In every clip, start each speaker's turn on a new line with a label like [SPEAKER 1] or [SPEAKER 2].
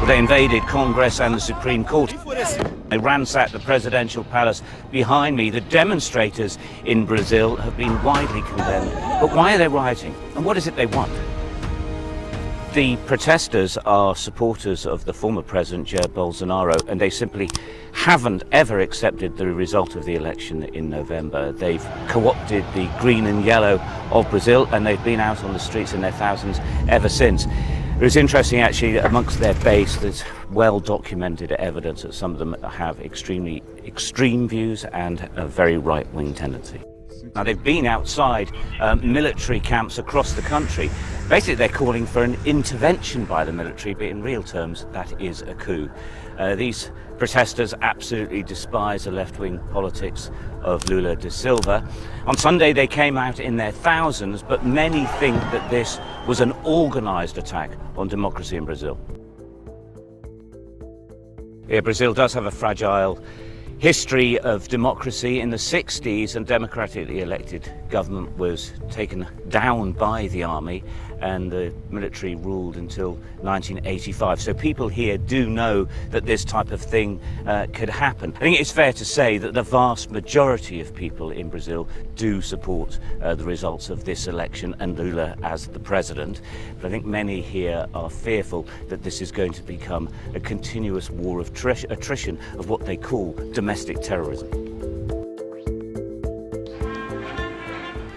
[SPEAKER 1] They invaded Congress and the Supreme Court. They ransacked the presidential palace behind me. The demonstrators in Brazil have been widely condemned. But why are they rioting? And what is it they want? The protesters are supporters of the former president, Jair Bolsonaro, and they simply haven't ever accepted the result of the election in November. They've co-opted the green and yellow of Brazil, and they've been out on the streets in their thousands ever since. It was interesting, actually, that amongst their base, there's well-documented evidence that some of them have extremely extreme views and a very right-wing tendency. Now, they've been outside military camps across the country. Basically, they're calling for an intervention by the military, but in real terms, that is a coup. These protesters absolutely despise the left-wing politics of Lula da Silva. On Sunday, they came out in their thousands, but many think that this was an organised attack on democracy in Brazil. Yeah, Brazil does have a fragile history of democracy. In the 60s, a democratically elected government was taken down by the army and the military ruled until 1985. So people here do know that this type of thing could happen. I think it's fair to say that the vast majority of people in Brazil do support the results of this election and Lula as the president. But I think many here are fearful that this is going to become a continuous war of attrition of what they call domestic terrorism.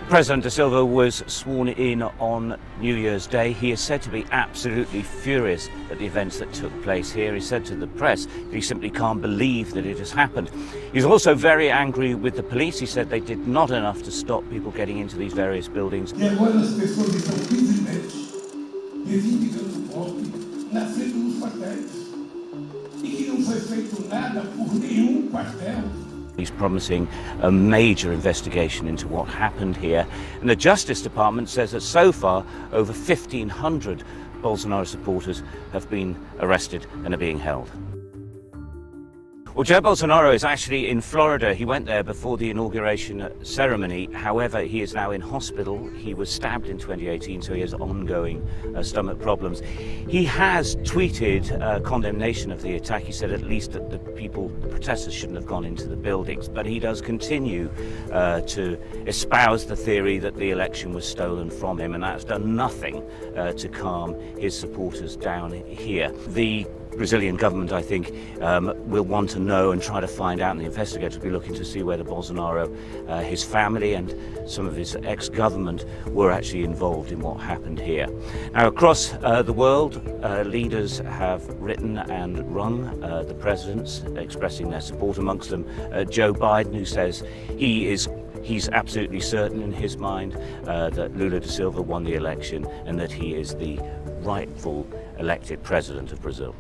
[SPEAKER 1] President da Silva was sworn in on New Year's Day. He is said to be absolutely furious at the events that took place here. He said to the press that he simply can't believe that it has happened. He's also very angry with the police. He said they did not enough to stop people getting into these various buildings.
[SPEAKER 2] E agora as pessoas estão livremente reivindicando o golpe na frente dos quartéis e que não foi feito nada por nenhum quartel.
[SPEAKER 1] He's promising a major investigation into what happened here. And the Justice Department says that so far, over 1,500 Bolsonaro supporters have been arrested and are being held. Well, Jair Bolsonaro is actually in Florida. He went there before the inauguration ceremony. However, he is now in hospital. He was stabbed in 2018, so he has ongoing stomach problems. He has tweeted condemnation of the attack. He said at least that the protesters shouldn't have gone into the buildings. But he does continue to espouse the theory that the election was stolen from him, and that's done nothing to calm his supporters down here. The Brazilian government, I think, will want to know and try to find out, and the investigators will be looking to see whether Bolsonaro, his family and some of his ex-government were actually involved in what happened here. Now, across the world, leaders have written and rung the presidents expressing their support, amongst them Joe Biden, who says he's absolutely certain in his mind that Lula da Silva won the election and that he is the rightful elected president of Brazil.